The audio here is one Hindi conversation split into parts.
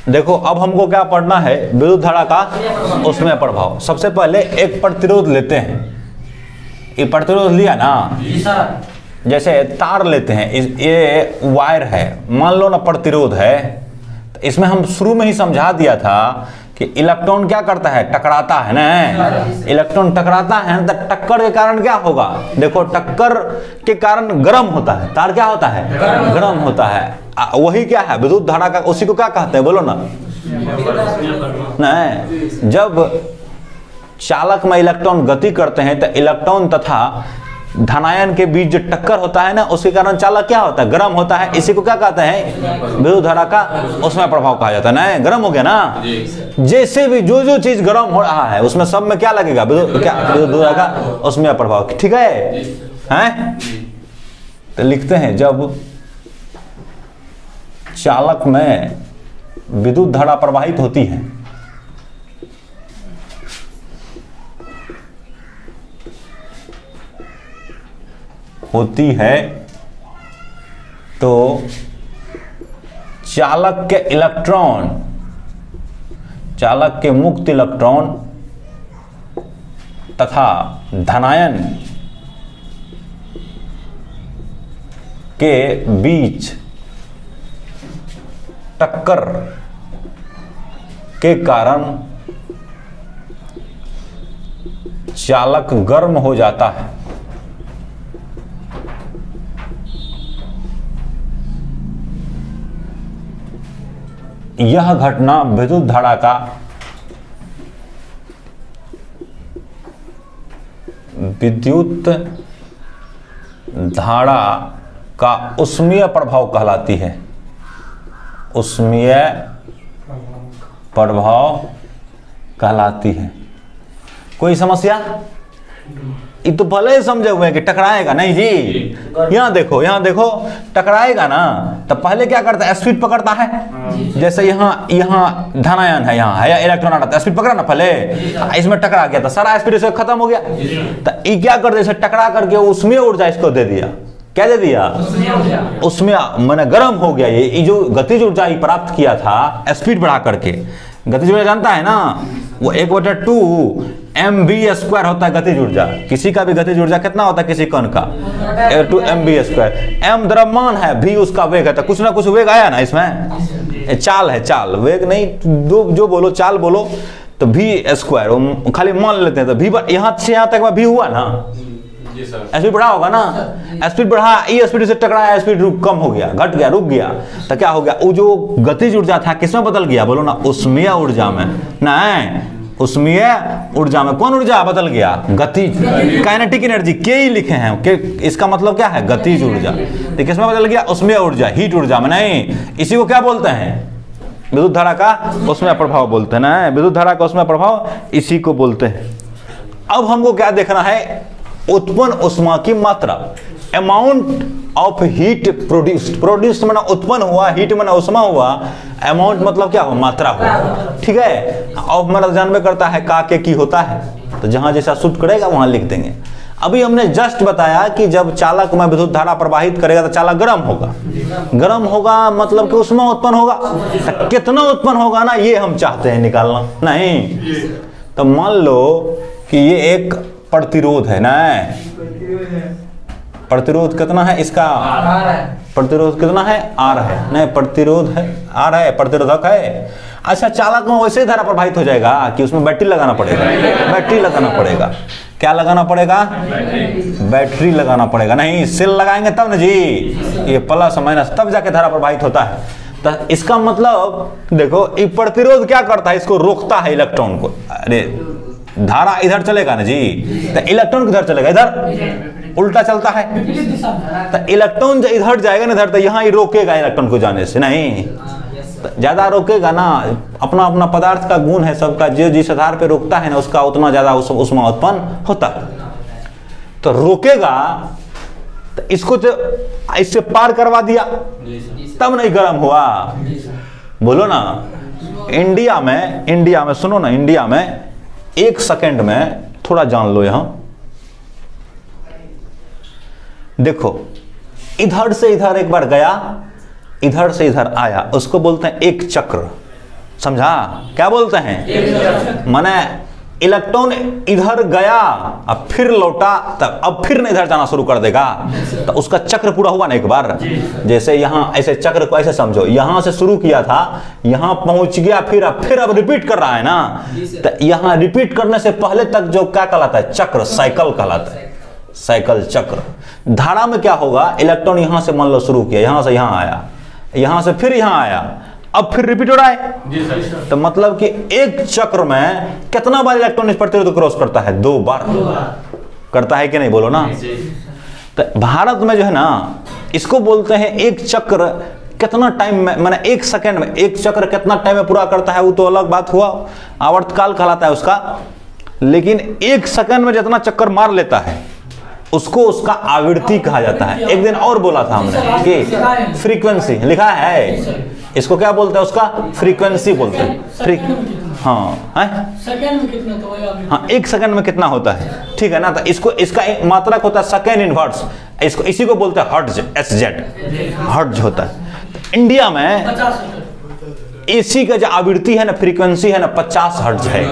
देखो अब हमको क्या पढ़ना है, विद्युत धारा का उसमें प्रभाव। सबसे पहले एक प्रतिरोध लेते हैं, ये प्रतिरोध लिया ना, जैसे तार लेते हैं, ये वायर है, मान लो ना प्रतिरोध है, तो इसमें हम शुरू में ही समझा दिया था कि इलेक्ट्रॉन क्या करता है, टकराता है ना, इलेक्ट्रॉन टकराता है तो टक्कर के कारण क्या होगा, देखो टक्कर के कारण गर्म होता है, तार क्या होता है, गर्म होता है। वही क्या है विद्युत धारा का, उसी को क्या कहते हैं बोलो ना, नहीं, जब चालक में इलेक्ट्रॉन गति करते हैं तो इलेक्ट्रॉन तथा धनायन के बीच जो टक्कर होता है ना, उसके कारण चालक क्या होता है, गर्म होता है। इसी को क्या कहते हैं, विद्युत धारा का उसमें प्रभाव कहा जाता है ना, गर्म हो गया ना। जैसे भी जो जो चीज गर्म हो रहा है उसमें सब में क्या लगेगा, विद्युत धारा का उसमें प्रभाव, ठीक है, हैं? तो लिखते हैं जब चालक में विद्युत धारा प्रवाहित होती है तो चालक के इलेक्ट्रॉन, चालक के मुक्त इलेक्ट्रॉन तथा धनायन के बीच टक्कर के कारण चालक गर्म हो जाता है। यह घटना विद्युत धारा का ऊष्मीय प्रभाव कहलाती है, ऊष्मीय प्रभाव कहलाती है। कोई समस्या? ये तो भले ही समझे हुए हैं कि टकराएगा नहीं जी, यहाँ देखो टकराएगा ना, तो पहले क्या करता है, स्पीड पकड़ता है। जैसे यहाँ धनायन है, यहाँ है इलेक्ट्रॉन आता है, स्पीड पकड़ा ना पहले, इसमें टकरा गया तो सारा स्पीड इससे खत्म हो गया। तो ये क्या कर दिया, टकरा करके उसमें ऊर्जा इसको दे दिया, क्या दे दिया, उसमें मैंने गर्म हो गया। ये जो गतिज ऊर्जा प्राप्त किया था स्पीड बढ़ा करके, गतिज ऊर्जा जानता है ना, वो 1/2 mv² होता है गतिज ऊर्जा। किसी का भी गतिज ऊर्जा कितना होता है, किसी कण का 2 mv²। m द्रव्यमान है, v उसका वेग है, तो कुछ ना कुछ वेग आया ना इसमें, चाल है, चाल वेग नहीं, जो बोलो चाल बोलो, तो v², खाली मान लेते हैं। तो v यहाँ से यहाँ तक v हुआ ना, स्पीड बढ़ा होगा ना, स्पीड बढ़ा, ये स्पीड से टकराया, स्पीड कम हो गया, घट गया, रुक गया, तो क्या हो गया, वो जो गतिज ऊर्जा था किसमें बदल गया, बोलो ना, ऊष्मीय ऊर्जा में। नहीं, ऊष्मीय ऊर्जा में कौन ऊर्जा बदल गया, गतिज, काइनेटिक एनर्जी के ही लिखे हैं कि इसका मतलब क्या है, गतिज ऊर्जा। तो किसमें बदल गया, ऊष्मीय ऊर्जा, हीट ऊर्जा में। नहीं, इसी को क्या बोलते हैं, विद्युत धारा का उसमें प्रभाव बोलते हैं ना, विद्युत धारा का उसमें प्रभाव इसी को बोलते हैं। अब हमको क्या देखना है, उत्पन्न ऊष्मा की मात्रा, अमाउंट ऑफ हीट प्रोड्यूस्ड माना उत्पन्न हुआ, हीट माना ऊष्मा हुआ, अमाउंट मतलब क्या हुआ, मात्रा हुआ, ठीक है। ऑफ माना जानवे करता है का के की होता है, तो जहां जैसा सूट करेगा वहां लिख देंगे। अभी हमने जस्ट बताया कि जब चालक में विद्युत धारा प्रवाहित करेगा तो चालक गर्म होगा, गर्म होगा मतलब कि ऊष्मा उत्पन्न होगा। तो कितना उत्पन्न होगा ना, ये हम चाहते हैं निकालना। नहीं, तो मान लो कि ये एक प्रतिरोध है ना, प्रतिरोध कितना है इसका, प्रतिरोध कितना है, R है, नहीं प्रतिरोध है, R है, प्रतिरोधक है। अच्छा, चालक में वैसे धारा प्रवाहित हो जाएगा कि उसमें बैटरी लगाना पड़ेगा, बैटरी लगाना पड़ेगा, क्या लगाना पड़ेगा, बैटरी लगाना पड़ेगा। नहीं, सेल लगाएंगे तब ना जी, ये प्लस माइनस तब जाके धारा प्रवाहित होता है। तो इसका मतलब देखो, ये प्रतिरोध क्या करता है, इसको रोकता है इलेक्ट्रॉन को। अरे धारा इधर चलेगा ना जी, तो इलेक्ट्रॉन किधर चलेगा, इधर उल्टा चलता है। तो इलेक्ट्रॉन जब इधर जाएगा ना इधर, तो यहाँ ही रोकेगा इलेक्ट्रॉन को जाने से। नहीं, तो ज्यादा रोकेगा ना, अपना अपना पदार्थ का गुण है सबका, जो जिस आधार पे रोकता है ना उसका उतना ज्यादा ऊष्मा उत्पन्न होता है। तो रोकेगा, तो इसको तो इससे पार करवा दिया तब नहीं गर्म हुआ, बोलो ना। इंडिया में सुनो ना, इंडिया में 1 सेकेंड में, थोड़ा जान लो, यहां देखो, इधर से इधर एक बार गया, इधर से इधर आया, उसको बोलते हैं एक चक्र। समझा? क्या बोलते हैं? माने इलेक्ट्रॉन इधर गया अब फिर लौटा, तब अब फिर न इधर जाना शुरू कर देगा, तो उसका चक्र पूरा हुआ ना एक बार। जैसे यहाँ ऐसे चक्र को ऐसे समझो, यहाँ से शुरू किया था, यहाँ पहुंच गया, फिर अब रिपीट कर रहा है ना, तो यहाँ रिपीट करने से पहले तक जो क्या कहलाता है? चक्र, साइकिल कहलाता है, साइकिल चक्र। धारा में क्या होगा? इलेक्ट्रॉन यहाँ से मान लो शुरू किया, यहाँ से यहाँ आया, यहाँ से फिर यहाँ आया, अब फिर रिपीट हो रहा है। तो मतलब कि एक चक्र में कितना बार इलेक्ट्रॉन इस प्रतिरोध क्रॉस करता है? 2 बार करता है कि नहीं? बोलो ना। तो भारत में जो है ना, इसको बोलते हैं एक चक्र कितना टाइम में, माने 1 सेकंड में एक चक्र कितना टाइम में पूरा करता है वो तो अलग बात हुआ, आवर्तकाल कहलाता है उसका। लेकिन 1 सेकंड में जितना चक्कर मार लेता है उसको उसका आवृत्ति कहा जाता है। एक दिन और बोला था हमने कि फ्रीक्वेंसी लिखा है, इसको क्या बोलते हैं? उसका फ्रीक्वेंसी बोलते हैं। हाँ, सेकंड में कितना तो हाँ, 1 सेकंड में कितना होता है, ठीक है ना। तो इसको इसका मात्रक होता है सेकंड इनवर्स, इसको इसी को बोलते हैं हर्ट्ज, SZ हर्ट्ज होता है। इंडिया में एसी का जो आवृत्ति है ना, फ्रीक्वेंसी है ना, 50 हर्ट्ज है।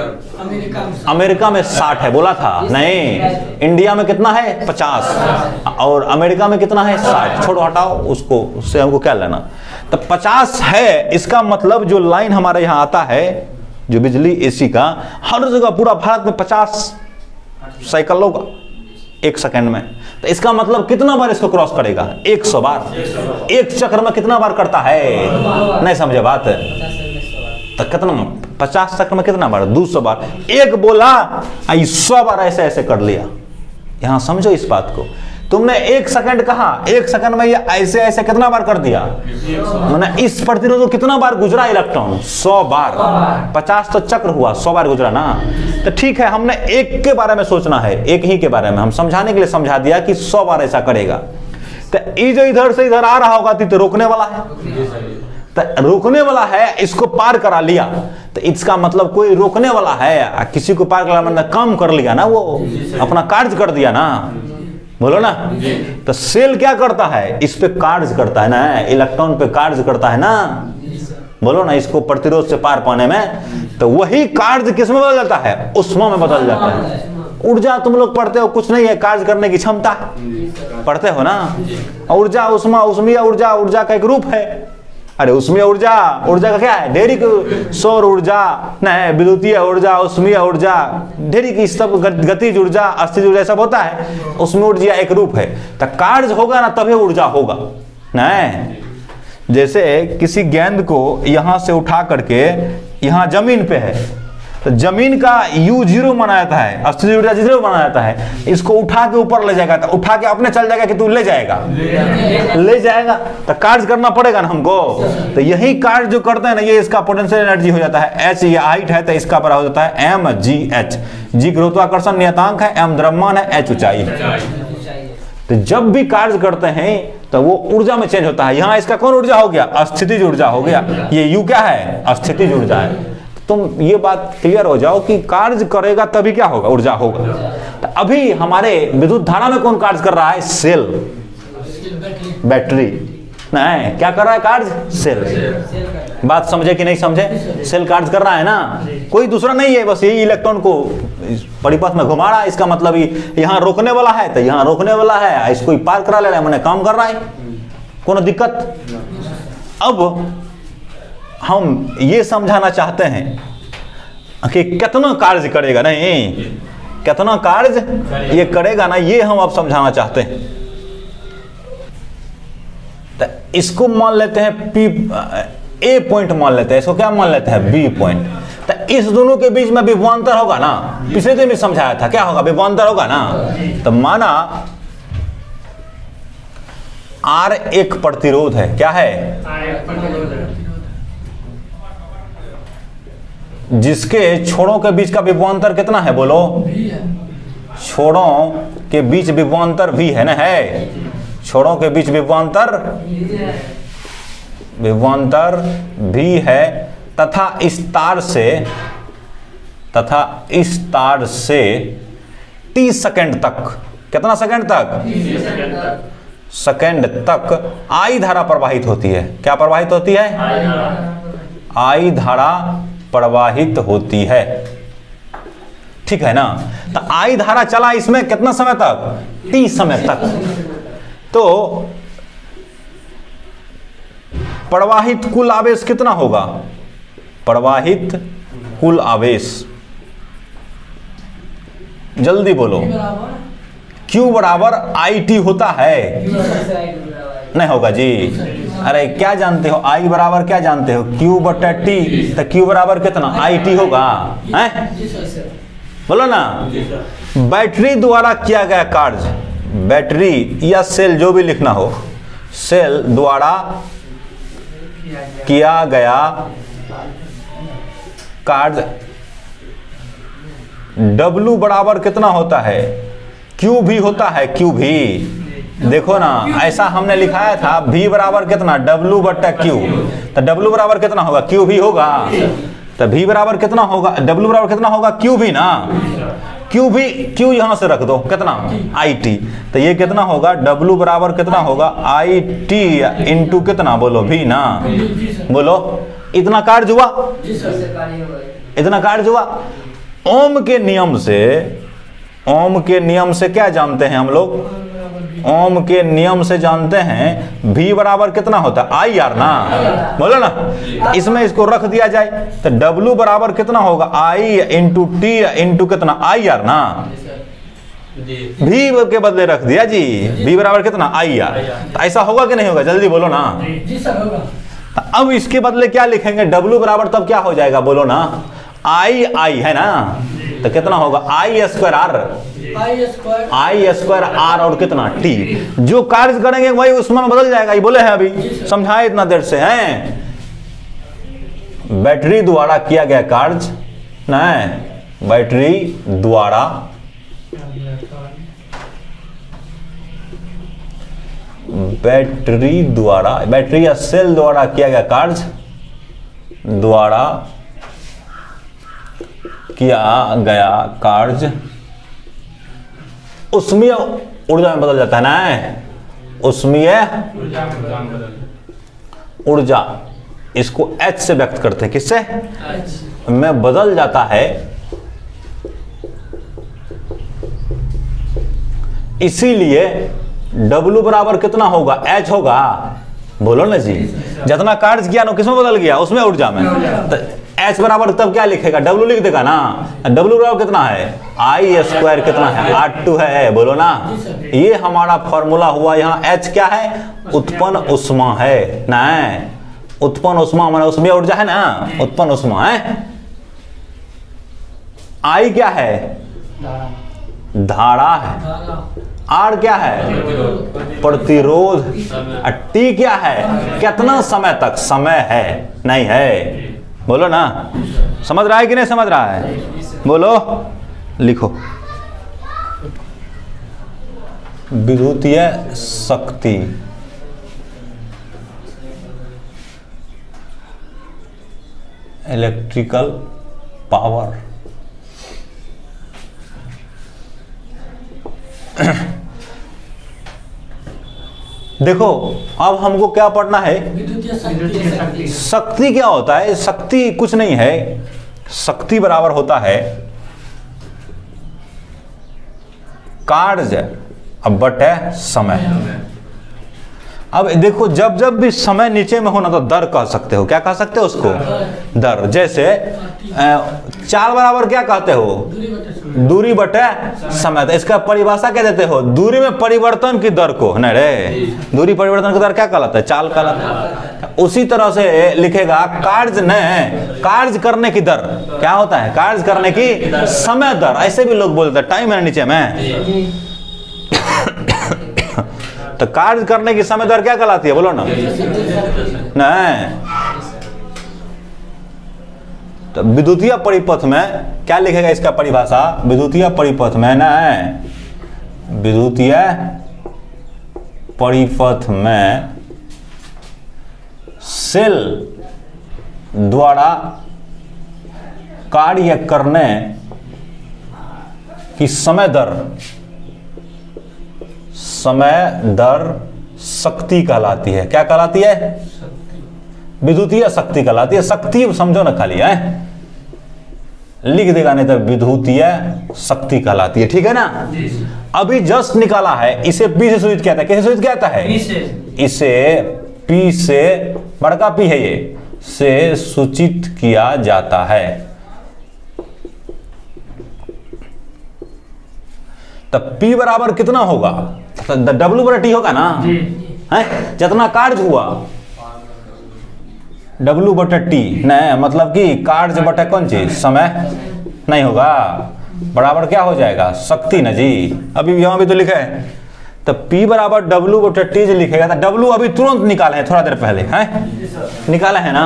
अमेरिका में 60 है, बोला था नहीं। इंडिया में कितना है? 50, और अमेरिका में कितना है? 60। छोड़ो, हटाओ उसको, उससे हमको क्या लेना। तो 50 है, इसका मतलब जो लाइन हमारे यहाँ आता है, जो बिजली एसी का, हर जगह पूरा भारत में 50 साइकिल होगा 1 सेकंड में। तो इसका मतलब कितना बार इसको क्रॉस करेगा? 100 बार। एक चक्र में कितना बार करता है? नहीं समझे बात? तो कितना 50 चक्र में कितना बार? 200 बार। एक बोला 100 बार ऐसे ऐसे कर लिया। यहां समझो इस बात को। तुमने 1 सेकंड कहा, 1 सेकंड में ये ऐसे ऐसे कितना बार कर दिया? मैंने इस प्रतिरोध को कितना बार गुजरा इलेक्ट्रॉन? 100 बार। 50 तो चक्र हुआ, 100 बार गुजरा ना। तो ठीक है, हमने एक के बारे में सोचना है, एक ही के बारे में हम समझाने के लिए समझा दिया कि 100 बार ऐसा करेगा। तो ये जो इधर से इधर आ रहा होगा तो रोकने वाला है, तो रोकने वाला है, इसको पार करा लिया, तो इसका मतलब कोई रोकने वाला है, किसी को पार करा मतलब काम कर लिया ना, वो अपना कार्य कर दिया ना। बोलो ना। तो सेल क्या करता है? इस पे कार्य करता है ना, इलेक्ट्रॉन पे कार्य करता है ना। बोलो ना, इसको प्रतिरोध से पार पाने में। तो वही कार्य किस में बदल जाता है? उष्मा में बदल जाता है। ऊर्जा तुम लोग पढ़ते हो, कुछ नहीं है, कार्य करने की क्षमता पढ़ते हो ना। ऊर्जा, उष्मा, उष्मीय ऊर्जा, ऊर्जा का एक रूप है। अरे उष्मीय ऊर्जा, ऊर्जा का क्या है? ढेरी की सौर ऊर्जा, नहीं विद्युतीय ऊर्जा, उष्मीय ऊर्जा, ढेरी की सब गतिज ऊर्जा, अस्थिज ऊर्जा सब होता है। उसमें ऊर्जा एक रूप है। तो कार्य होगा ना तभी ऊर्जा होगा। नहीं, जैसे किसी गेंद को यहां से उठा करके यहाँ जमीन पे है, तो जमीन का U0 माना जाता है, अस्थिज ऊर्जा 0 माना जाता है। इसको उठा के ऊपर ले जाएगा, तो उठा के अपने चल जाएगा कि तू ले जाएगा? ले जाएगा। तो कार्य करना पड़ेगा ना हमको। तो यही कार्य जो करते हैं ना, ये इसका पोटेंशियल एनर्जी हो जाता है। H ये हाइट है, तो इसका बराबर हो जाता है mgh। G गुरुत्वाकर्षण नियतांक है, M द्रव्यमान है, H ऊंचाई। तो जब भी कार्य करते हैं तो वो ऊर्जा में चेंज होता है। यहाँ इसका कौन ऊर्जा हो गया? अस्थितिज ऊर्जा हो गया। ये U क्या है? अस्थितिज ऊर्जा है। तुम ये बात क्लियर हो जाओ कि कार्य करेगा तभी क्या होगा? ऊर्जा होगा। तो अभी हमारे विद्युत धारा में कौन कार्य कर रहा है? Cell, battery. नहीं, क्या कर रहा है कार्य? सेल। बात समझे कि नहीं समझे? सेल कार्य कर रहा है ना, कोई दूसरा नहीं है, बस यही इलेक्ट्रॉन को परिपथ में घुमा रहा है। इसका मतलब यहाँ रोकने वाला है तो यहाँ रोकने वाला है, इसको पार करा ले रहा है, मैंने काम कर रहा है, कोनो दिक्कत। अब हम ये समझाना चाहते हैं कि कितना कार्य करेगा, नहीं कितना कार्य ये करेगा ना, ये हम अब समझाना चाहते हैं। तो इसको मान लेते हैं P, A पॉइंट मान लेते हैं, इसको क्या मान लेते हैं? B point. तो इस दोनों के बीच में विभवांतर होगा ना, पिछले दिन भी समझाया था, क्या होगा? विभवांतर होगा ना। तो माना R एक प्रतिरोध है, क्या है? जिसके छोरों के बीच का विभवांतर कितना है? बोलो। छोरों के बीच विभवांतर V है ना, है। छोरों के बीच विभवांतर V है, तथा इस तार से T सेकंड तक, कितना सेकंड तक? सेकंड तक I धारा प्रवाहित होती है। क्या प्रवाहित होती है? I धारा प्रवाहित होती है। ठीक है ना। तो आई धारा चला इसमें कितना समय तक, t समय तक। तो प्रवाहित कुल आवेश कितना होगा, प्रवाहित कुल आवेश, जल्दी बोलो। Q बराबर IT होता है, नहीं होगा जी। अरे क्या जानते हो, I बराबर क्या जानते हो, Q बटा T। तो Q बराबर कितना, IT होगा, हैं? बोलो ना। बैटरी द्वारा किया गया कार्य, बैटरी या सेल जो भी लिखना हो, सेल द्वारा किया गया कार्य W बराबर कितना होता है, Q भी होता है, Q भी। देखो ना, ऐसा हमने लिखाया था, V बराबर कितना, W बटा Q। तो W बराबर कितना होगा, Q भी होगा। तो V बराबर कितना होगा, W बराबर कितना होगा, Q भी ना। Q भी, Q यहां से रख दो, कितना, IT। तो ये कितना होगा, W बराबर कितना होगा, IT इंटू कितना, बोलो V ना, बोलो। इतना कार्य हुआ, इतना कार्य हुआ। ओम के नियम से, ओम के नियम से क्या जानते हैं हम लोग, ओम के नियम से जानते हैं V बराबर कितना होता है, IR ना, बोलो ना। इसमें इसको रख दिया जाए तो W बराबर कितना होगा, I इंटू T इंटू कितना, IR ना। V के बदले रख दिया जी, V बराबर कितना, IR। तो ऐसा होगा कि नहीं होगा, जल्दी बोलो ना। अब इसके बदले क्या लिखेंगे, W बराबर तब क्या हो जाएगा, बोलो ना, I है ना। तो कितना होगा, I स्क्वायर R और कितना T। जो कार्य करेंगे वही उसमें बदल जाएगा, ये बोले हैं अभी, समझाए इतना देर से हैं। बैटरी द्वारा किया गया कार्य, नहीं, बैटरी द्वारा बैटरी या सेल द्वारा किया गया कार्य, द्वारा किया गया कार्य उष्मीय ऊर्जा में बदल जाता है ना, उष्मीय ऊर्जा, इसको H से व्यक्त करते हैं, किससे, में बदल जाता है। इसीलिए W बराबर कितना होगा, H होगा, बोलो ना जी। जितना कार्य किया ना किसमें बदल गया, उसमें ऊर्जा में। तो H बराबर तब क्या लिखेगा, W लिख देगा ना। W बराबर कितना है, I स्क्वायर कितना है, R2 है, बोलो ना। ये हमारा फॉर्मूला हुआ। यहाँ H क्या है, उत्पन्न उष्मा है ना, उत्पन्न उष्मा माने उसमें ऊर्जा है ना, उत्पन्न उष्मा है। I क्या है, धारा है। R क्या है, प्रतिरोध। T क्या है, कितना समय तक, समय है, नहीं है, बोलो ना। समझ रहा है कि नहीं समझ रहा है, बोलो, लिखो। विद्युतीय शक्ति, इलेक्ट्रिकल पावर। देखो अब हमको क्या पढ़ना है, शक्ति क्या होता है। शक्ति कुछ नहीं है, शक्ति बराबर होता है कार्य अब बटे समय। अब देखो जब जब भी समय नीचे में हो ना तो दर कह सकते हो, क्या कह सकते हो उसको, दर। जैसे चाल बराबर क्या कहते हो, दूरी बटे समय। तो इसका परिभाषा क्या देते हो, दूरी में परिवर्तन की दर को, नहीं रे, दूरी परिवर्तन की दर क्या कहलाता है, चाल कहलाता है। उसी तरह से लिखेगा कार्य ने, कार्य करने की दर क्या होता है, कार्य करने की समय दर, ऐसे भी लोग बोलते हैं, टाइम है नीचे में। तो कार्य करने की समय दर क्या कहलाती है, बोलो ना, नहीं। तो विद्युतीय परिपथ में क्या लिखेगा इसका परिभाषा, विद्युतीय परिपथ में ना, विद्युतीय परिपथ में सेल द्वारा कार्य करने की समय दर, समय दर शक्ति कहलाती है। क्या कहलाती है, विद्युतीय शक्ति कहलाती है। शक्ति समझो ना खाली है, लिख देगा, नहीं तो विद्युतीय शक्ति कहलाती है। ठीक है ना। अभी जस्ट निकाला है, इसे P से सूचित किया था। कैसे सूचित किया है? इसे P से, बड़का P है ये, से सूचित किया जाता है। तब P बराबर कितना होगा? W बटा T होगा ना, है जितना कार्य हुआ W बटा T, नहीं मतलब कि कार्य बटा कौन चीज, समय नहीं होगा, बराबर क्या हो जाएगा, शक्ति ना जी। अभी यहां भी तो लिखा है, तब P बराबर W बटा T जो लिखेगा, तो W अभी तुरंत निकाले हैं, थोड़ा देर पहले है निकाला है ना।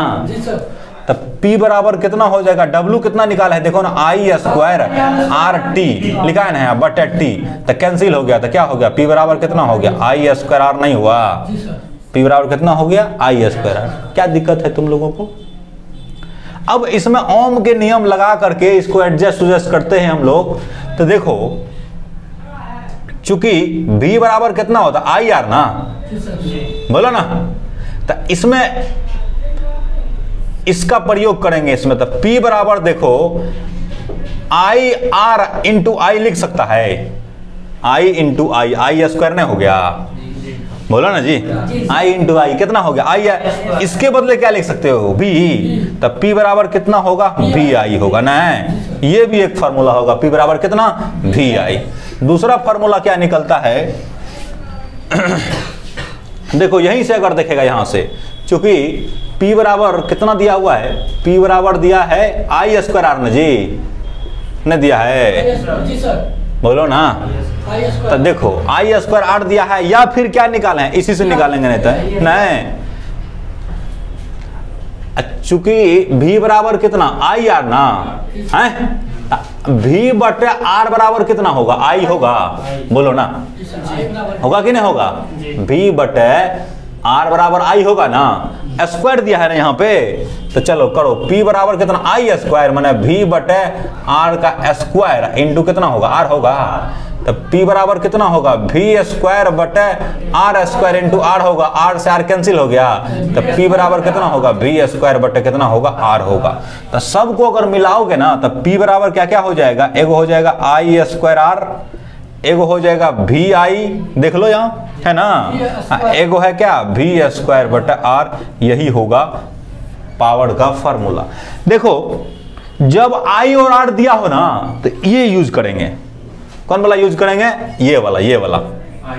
तब P बराबर कितना हो जाएगा, W कितना निकाला है देखो ना, I स्क्वायर RT लिखा है ना बटा T, तो कैंसिल हो गया, तो क्या हो गया, P बराबर कितना हो गया, I स्क्वायर R नहीं हुआ, P बराबर कितना हो गया, I स्क्वायर R। क्या दिक्कत है तुम लोगों को? अब इसमें ओम के नियम लगा करके इसको एडजस्ट करते हैं हम लोग। तो देखो चूंकि V बराबर कितना होता है, I R ना, बोलो ना, तो इसमें इसका प्रयोग करेंगे इसमें। तो P बराबर देखो I R इंटू I लिख सकता है, I इंटू I स्क्वायर नहीं हो गया, बोला ना जी, I इंटू I कितना हो गया, I है। इसके बदले क्या लिख सकते हो, V, तब P बराबर कितना होगा, VI होगा ना, ये भी एक फार्मूला होगा, P बराबर कितना, VI। दूसरा फार्मूला क्या निकलता है देखो यहीं से अगर देखेगा, यहां से चूंकि P बराबर कितना दिया हुआ है, P बराबर दिया है I स्क्वायर R ना जी, नहीं दिया है, बोलो ना। तो देखो I स्क्वायर R दिया है, या फिर क्या निकाले हैं, इसी से निकालेंगे, नहीं तो नहीं, चूंकि V बराबर कितना I R ना है, V बटे R बराबर कितना होगा, I होगा, बोलो ना, होगा कि नहीं होगा, V बटे R बराबर I होगा ना, स्क्वायर दिया है ना यहाँ पे, तो चलो करो, P बराबर कितना, I स्क्वायर माने V बटे R का स्क्वायर इंटू कितना होगा, R होगा, तो P बराबर कितना होगा, V स्क्वायर बटे R स्क्वायर इंटू R होगा, R से R कैंसिल हो गया, तो P बराबर कितना होगा, V स्क्वायर बटे कितना होगा, R होगा। तो सबको अगर मिलाओगे ना, तो P बराबर क्या क्या हो जाएगा, एगो हो जाएगा I स्क्वायर R, एगो हो जाएगा VI, देख लो यहाँ है ना, एगो है क्या, V स्क्वायर बटा R, यही होगा पावर का फार्मूला। देखो जब I और R दिया हो ना, तो ये यूज करेंगे, कौन वाला यूज करेंगे, ये वाला,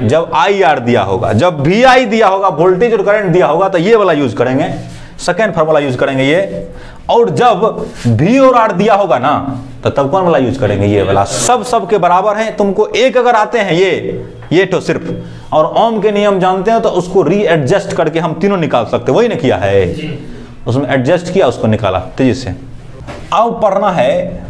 जब I R दिया होगा, जब VI दिया होगा, वोल्टेज और करंट दिया होगा, तो ये वाला यूज करेंगे, सेकेंड फार्मूला यूज करेंगे ये। और जब V और R दिया होगा ना, तो तब कौन वाला यूज करेंगे, ये वाला। सब के बराबर हैं, तुमको एक अगर आते हैं ये तो सिर्फ, और ओम के नियम जानते हैं, तो उसको रीएडजस्ट करके हम तीनों निकाल सकते, वही ना किया है, उसमें एडजस्ट किया, उसको निकाला तेजी से। अब पढ़ना है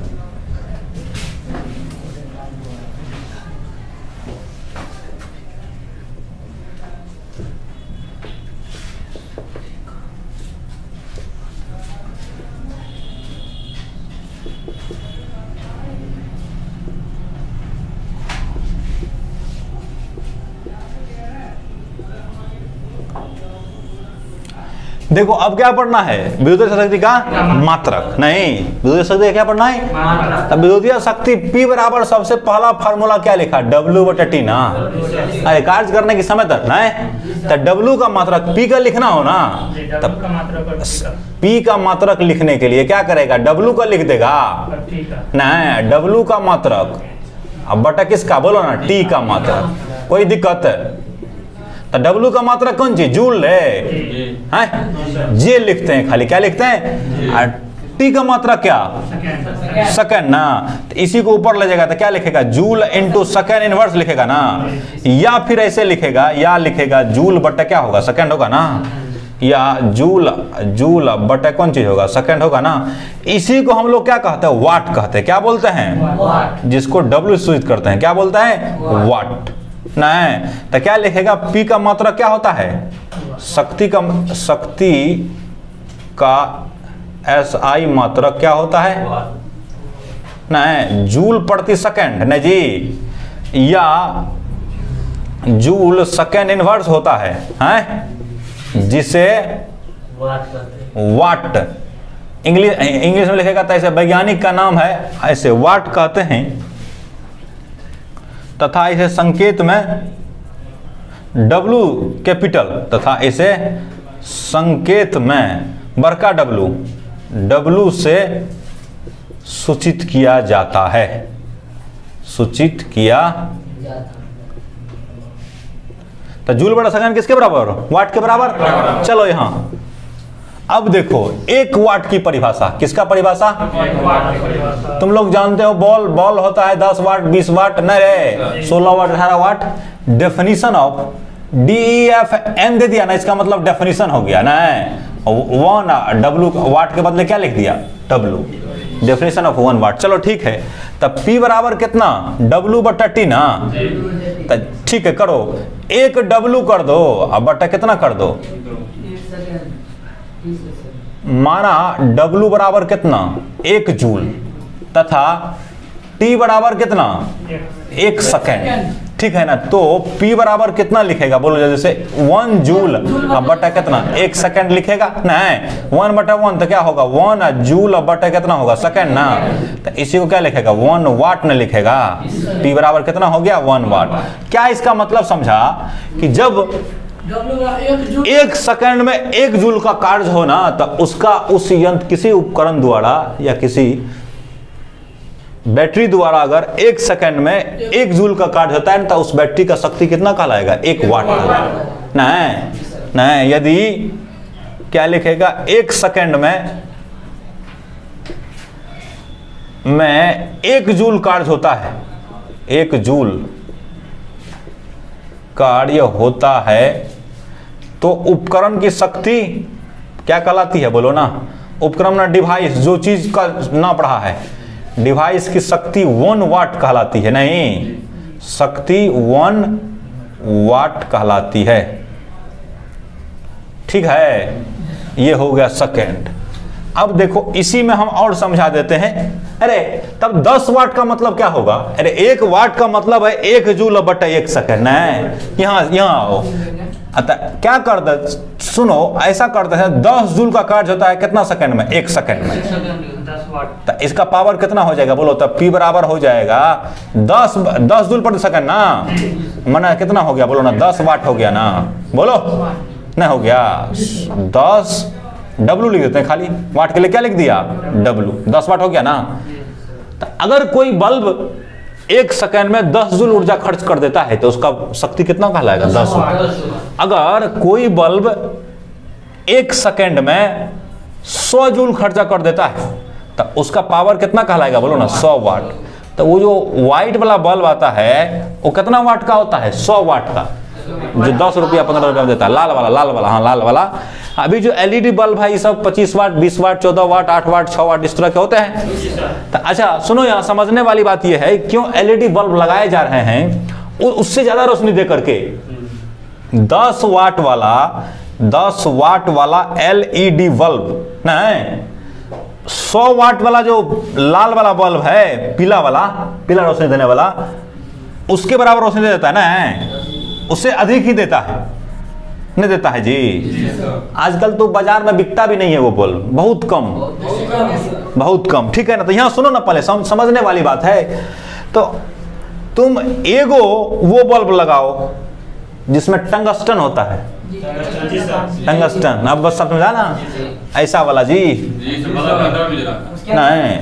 देखो, अब क्या पढ़ना है, विद्युतीय शक्ति का मात्रक, नहीं विद्युतीय शक्ति का क्या पढ़ना है, तब विद्युतीय शक्ति P बराबर सबसे पहला फार्मूला क्या लिखा, W बटा T ना, अरे कार्य करने के समय तक नहीं, तो W का मात्रक P का लिखना हो ना, तब P का मात्रक लिखने के लिए क्या करेगा, W का लिख देगा, नहीं W का मात्रक, अब बटा किसका, बोलो ना, T का मात्रक, कोई दिक्कत है, तो W का मात्रक कौन सी, जूल है, जे लिखते हैं खाली, क्या लिखते हैं, और T का मात्रक क्या, सेकंड ना, तो इसी को ऊपर ले जाएगा, तो क्या लिखेगा, जूल इंटू सेकंड इनवर्स लिखेगा ना, या फिर ऐसे लिखेगा, या लिखेगा जूल बटे क्या होगा, सेकंड होगा ना, या जूल बटे कौन चीज होगा, सेकंड होगा ना। इसी को हम लोग क्या कहते हैं, वाट कहते हैं, क्या बोलते हैं, जिसको W सूचित करते हैं, क्या बोलते हैं, वाट। नहीं, तो क्या लिखेगा, P का मात्रक क्या होता है, शक्ति का SI मात्रक क्या होता है, नहीं जूल प्रति सेकंड, नहीं जी, या जूल सेकंड इनवर्स होता है, हैं जिसे वाट इंग्लिश में लिखेगा तो ऐसे वैज्ञानिक का नाम है, ऐसे वाट कहते हैं, तथा इसे संकेत में W कैपिटल तथा इसे संकेत में बड़का W से सूचित किया जाता है, सूचित किया। तो जूल बटा सेकंड किसके बराबर? वाट के बराबर। चलो यहां अब देखो 1 वाट की परिभाषा, किसका परिभाषा? तुम लोग जानते हो बॉल होता है 10 वाट 20 वाट नहीं रे 16 वाट 18 वाट। डेफिनेशन ऑफ DEFN दे दिया ना, इसका मतलब डेफिनेशन हो गया ना। 1 W वाट के बदले क्या लिख दिया? W, डेफिनेशन ऑफ 1 वाट। चलो ठीक है, तब P बराबर कितना? W बटा T ना। ठीक है, करो 1 W कर दो, अब बटा कितना कर दो? माना W बराबर कितना? 1 जूल तथा T बराबर कितना? 1 सेकेंड, ठीक है ना। तो P बराबर कितना लिखेगा बोलो जल्दी से? 1 जूल अब बटा कितना? 1 सेकेंड लिखेगा। नहीं 1 बटा 1 तो क्या होगा? 1 जूल अब बटा कितना होगा? सेकेंड ना। तो इसी को क्या लिखेगा? 1 वाट न लिखेगा। P बराबर कितना हो गया? 1 वाट। क्या इसका मतलब समझा कि जब 1 सेकेंड में 1 जूल का कार्य हो ना, तो उसका उस यंत्र किसी उपकरण द्वारा या किसी बैटरी द्वारा अगर 1 सेकेंड में 1 जूल का कार्य होता है तो उस बैटरी का शक्ति कितना कहलाएगा? 1 वाट कहलाएगा। नहीं, यदि क्या लिखेगा? 1 सेकेंड में 1 जूल कार्य होता है, 1 जूल कार्य होता है, तो उपकरण की शक्ति क्या कहलाती है बोलो ना? उपकरण ना, डिवाइस, जो चीज का नाप रहा है, डिवाइस की शक्ति 1 वाट कहलाती है। नहीं, शक्ति 1 वाट कहलाती है, ठीक है। ये हो गया सेकेंड। अब देखो इसी में हम और समझा देते हैं। अरे तब 10 वाट का मतलब क्या होगा? अरे 1 वाट का मतलब है 1 जूल बटा 1 सेकेंड है। यहाँ आओ, क्या करते, सुनो, ऐसा करते हैं 10 जूल का कार्य होता है कितना सेकंड में? 1 सेकंड में। तो इसका पावर कितना हो जाएगा बोलो? तब P बराबर हो जाएगा 10 जूल प्रति सेकंड ना। माना कितना हो गया बोलो ना? 10 वाट हो गया ना। बोलो नहीं हो गया? 10 W लिख देते हैं, खाली वाट के लिए क्या लिख दिया? W। 10 वाट हो गया ना। तो अगर कोई बल्ब 1 सेकेंड में 10 जूल ऊर्जा खर्च कर देता है तो उसका शक्ति कितना कहलाएगा? 10 वाट। अगर कोई बल्ब 1 सेकेंड में 100 जूल खर्चा कर देता है तो उसका पावर कितना कहलाएगा बोलो ना? 100 वाट। तो वो जो व्हाइट वाला बल्ब आता है वो कितना वाट का होता है? 100 वाट का, जो 10 रुपया 15 रुपया में देता है। लाल वाला, हाँ लाल वाला। अभी जो LED बल्ब है ये सब 25 वाट 20 वाट 14 वाट 8 वाट 6 वाट इस तरह के होते हैं। तो अच्छा सुनो, यहाँ समझने वाली बात ये है क्यों LED बल्ब लगाए जा रहे हैं उससे ज्यादा रोशनी दे करके। 10 वाट वाला LED बल्ब नहीं, 100 वाट वाला जो लाल वाला बल्ब है, पीला रोशनी देने वाला, उसके बराबर रोशनी दे देता है ना, उससे अधिक ही देता है, नहीं देता है जी। आजकल तो बाजार में बिकता भी नहीं है वो बल्ब, बहुत कम, ठीक है ना। तो यहाँ सुनो ना, पहले समझने वाली बात है। तो तुम एगो वो बल्ब लगाओ जिसमें टंगस्टन होता है, टंगस्टन, अब बस समझा ना, ऐसा वाला जी नहीं,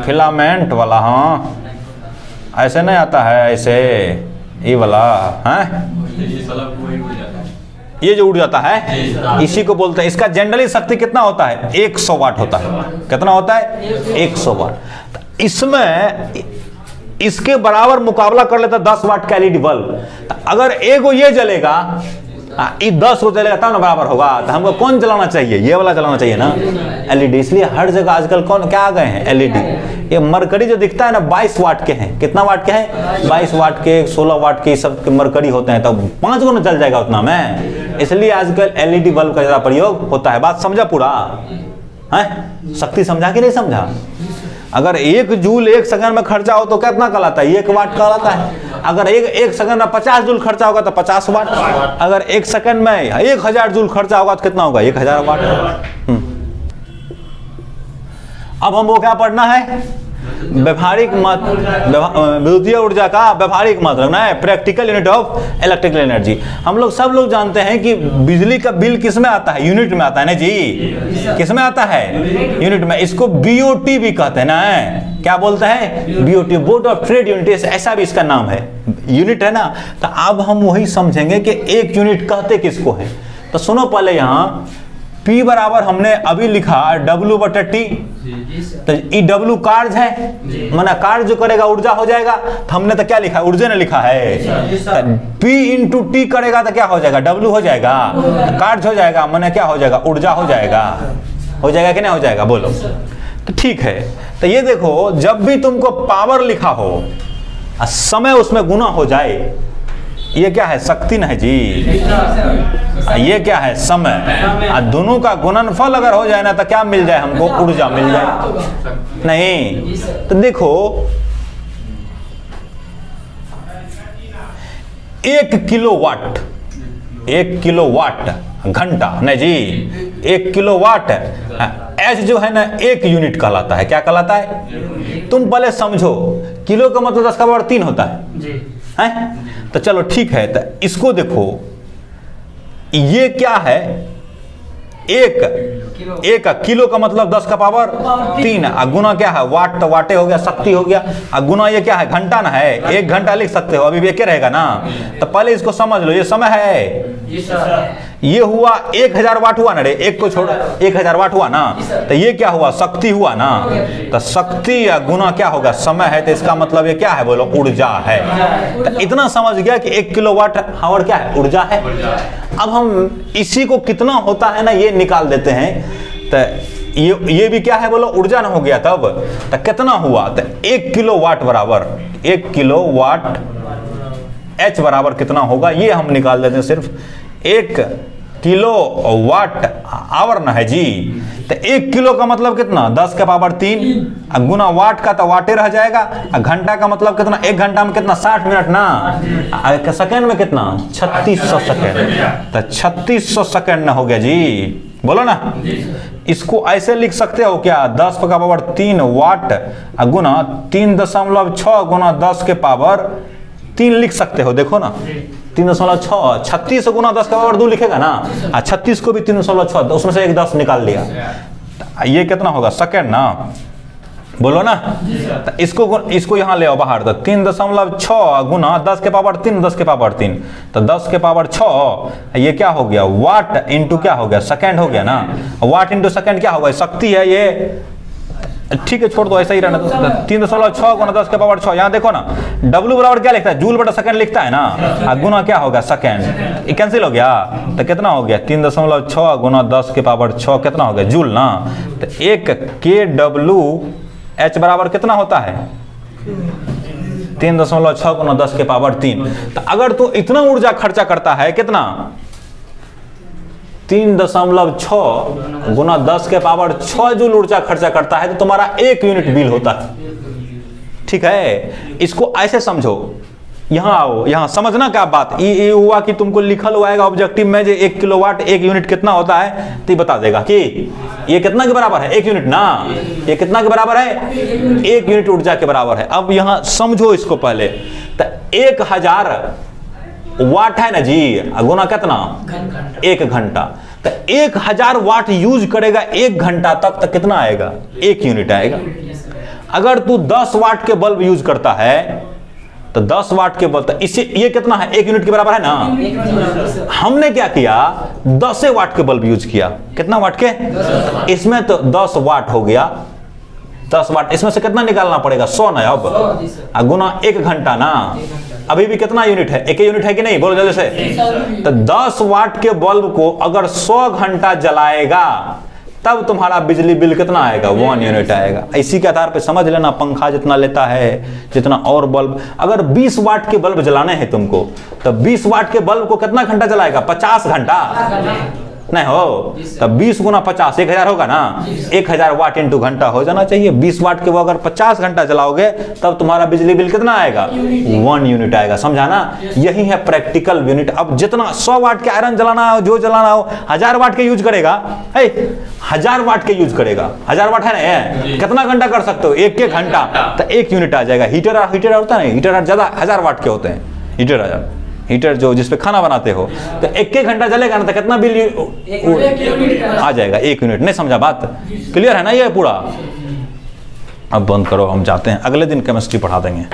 फिलामेंट वाला, हाँ ऐसे नहीं आता है, ऐसे ये वाला है, ये जो उड़ जाता है इसी को बोलते हैं। इसका जनरली शक्ति कितना होता है? 100 वाट होता है। कितना होता है? 100 वाट। इसमें इसके बराबर मुकाबला कर लेता 10 वाट का LED बल्ब। अगर एगो ये जलेगा, ये 10 को जलेगा तब ना बराबर होगा। तो हमको कौन जलाना चाहिए? ये वाला जलाना चाहिए ना, LED। इसलिए हर जगह आजकल कौन क्या आ गए हैं? LED। ये मरकरी जो दिखता है ना 22 वाट के हैं। कितना वाट के हैं? 22 वाट के, 16 वाट के, सब के मरकरी होते हैं। तो 5 गो ना जल जाएगा उतना में। इसलिए आजकल LED बल्ब का ज्यादा प्रयोग होता है। बात समझा पूरा? है? शक्ति समझा कि नहीं समझा? अगर 1 जूल 1 सेकंड में खर्चा हो तो कितना कहलाता है? 1 वाट कहलाता है। अगर एक सेकंड में 50 जूल खर्चा होगा तो 50 वाट। अगर 1 सेकंड में 1000 जूल खर्चा होगा तो कितना होगा? 1000 वाट। अब हमको क्या पढ़ना है? व्यवहारिक विद्युतीय ऊर्जा का व्यवहारिक मात्रक ना है, practical unit of electrical energy. हम लोग सब लोग जानते हैं कि बिजली का बिल किस में आता है? यूनिट में आता है ना जी। किस में आता है? यूनिट में। इसको बीओटी भी कहते हैं ना, है क्या बोलते हैं? BOT, board of trade unit, ऐसा भी इसका नाम है। यूनिट है ना। तो अब हम वही समझेंगे कि 1 यूनिट कहते किसको है। तो सुनो पहले, यहाँ P बराबर हमने अभी लिखा W/T। तो ई W कार्य है, माना कार्य जो करेगा ऊर्जा हो जाएगा। तो हमने तो क्या लिखा है? ऊर्जा ने लिखा है। P × T करेगा तो क्या हो जाएगा? W हो जाएगा, कार्य हो जाएगा, माने क्या हो जाएगा? ऊर्जा हो जाएगा। हो जाएगा कि नहीं हो जाएगा? बोलो। तो ठीक है। तो ये देखो, जब भी तुमको पावर लिखा हो और समय उसमें गुना हो जाए, ये क्या है? शक्ति न है जी। ये क्या है? समय। और दोनों का गुणनफल अगर हो जाए ना तो क्या मिल जाए हमको? ऊर्जा मिल जाए। नहीं तो देखो, 1 किलोवाट, 1 किलोवाट घंटा नहीं जी, 1 किलोवाट एच जो है ना 1 यूनिट कहलाता है। क्या कहलाता है? तुम पहले समझो, किलो का मतलब 10⁻³ होता है। तो चलो ठीक है। तो इसको देखो, ये क्या है? 1 किलो का मतलब 10⁻³ गुना क्या है? वाट। तो वाटे हो गया, शक्ति हो गया। गुना ये क्या है? घंटा ना है। 1 घंटा लिख सकते हो, अभी भी एक रहेगा ना। तो पहले इसको समझ लो, ये समय है। ये हुआ 1000 वाट हुआ ना रे, 1 को छोड़ 1000 वाट हुआ ना। तो ये क्या हुआ? शक्ति हुआ ना। तो शक्ति या गुना क्या होगा? समय है। तो इसका मतलब ये क्या है? बोलो, ऊर्जा है। तो इतना समझ गया कि 1 किलोवाट आवर क्या है? ऊर्जा है। अब हम इसी को कितना होता है ना, ये निकाल देते हैं। तो ये भी क्या है? बोलो, ऊर्जा ना हो गया। तब तो कितना हुआ? तो 1 किलोवाट बराबर 1 किलोवाट H बराबर कितना होगा? ये हम निकाल देते हैं। सिर्फ 1 किलोवाट आवर ना है जी। तो 1 किलो का मतलब कितना? 10⁻³ गुना वाट का तो वाटे रह जाएगा। घंटा का मतलब कितना? 1 घंटा में कितना? 60 मिनट ना। सेकंड में कितना? 3600 सेकंड। तो 3600 सेकंड ना हो गया जी। बोलो ना। इसको ऐसे लिख सकते हो क्या? 10⁻³ वाट गुना 3.6 गुना 10⁻³ लिख सकते हो। देखो ना, 3.6, 36 गुना 10⁻² लिखेगा ना। 36 को भी 3.6, उसमें से एक 10 निकाल लिया। ये कितना होगा? सेकंड ना। बोलो ना। तो इसको यहाँ ले आओ बाहर। तो 3.6 गुना 10⁻³ 10⁻³ तो 10⁻6 ये क्या हो गया? वाट इंटू क्या हो गया? सेकंड हो गया ना। वाट इंटू सेकंड क्या होगा? शक्ति है ये। ठीक है, छोड़ दो, ऐसा ही रहना। तो 3.6 गुना 10⁻6। यहाँ देखो ना, W बराबर क्या लिखता है? जूल बटा सेकंड लिखता है ना। गुना क्या होगा? सेकंड। ये कैंसिल हो गया। तो कितना हो गया? 3.6 गुना 10⁻6 कितना हो गया? जूल ना। तो 1 kWh बराबर कितना होता है? 3.6 गुना 10⁻3। तो अगर तो इतना ऊर्जा खर्चा करता है, कितना? 3.6 गुना 10⁻6 जूल ऊर्जा खर्चा करता है, तो तुम्हारा 1 यूनिट बिल होता है। ठीक है, इसको ऐसे समझो। यहाँ आओ, यहाँ समझना क्या बात। ये हुआ कि तुमको लिखल हुआ है ऑब्जेक्टिव में, जो 1 किलोवाट 1 यूनिट कितना होता है, तो ये बता देगा कि ये कितना के बराबर है? 1 यूनिट ना। ये कितना के बराबर है? 1 यूनिट ऊर्जा के बराबर है। अब यहाँ समझो इसको पहले। तो 1000 वाट है ना जी, गुना कितना? 1 घंटा। तो 1000 वाट यूज करेगा 1 घंटा तक, तो कितना आएगा? 1 यूनिट आएगा। अगर तू 10 वाट के बल्ब यूज करता है तो 10 वाट के बल्ब, इसे ये कितना है? 1 यूनिट के बराबर है ना। हमने क्या किया? 10 वाट के बल्ब यूज किया। कितना वाट के? इसमें तो 10 वाट हो गया। 10 वाट, इसमें से कितना निकालना पड़ेगा? 100 ना। अब गुना 1 घंटा ना। अभी भी कितना यूनिट है? 1 यूनिट है कि नहीं? बोलो जल्दी से। तो 10 वाट के बल्ब को अगर 100 घंटा जलाएगा, तब तुम्हारा बिजली बिल कितना आएगा? 1 यूनिट आएगा। इसी के आधार पे समझ लेना, पंखा जितना लेता है, जितना और बल्ब, अगर 20 वाट के बल्ब जलाने हैं तुमको, तो 20 वाट के बल्ब को कितना घंटा जलाएगा? 50 घंटा। नहीं हो, तब 20 गुना 50 1000 होगा ना, 1000 वाट इंटू घंटा हो जाना चाहिए। 20 वाट के वो अगर 50 घंटा चलाओगे तब तुम्हारा बिजली बिल कितना आएगा, 1 यूनिट आएगा। समझा ना, यही है प्रैक्टिकल यूनिट। अब जितना 100 वाट के आयरन जलाना हो, जो जलाना हो, 1000 वाट के यूज करेगा, 1000 वाट के यूज करेगा, 1000 वाट है ना, कितना घंटा कर सकते हो, 1 घंटा, तो 1 यूनिट आ जाएगा। हीटर होता है ना, हीटर ज्यादा 1000 वाट के होते हैं, हीटर जो जिसपे खाना बनाते हो, तो 1 घंटा जलेगा ना, तो कितना बिल आ जाएगा, 1 यूनिट। नहीं समझा बात, क्लियर है ना ये पूरा। अब बंद करो, हम जाते हैं, अगले दिन केमिस्ट्री पढ़ा देंगे।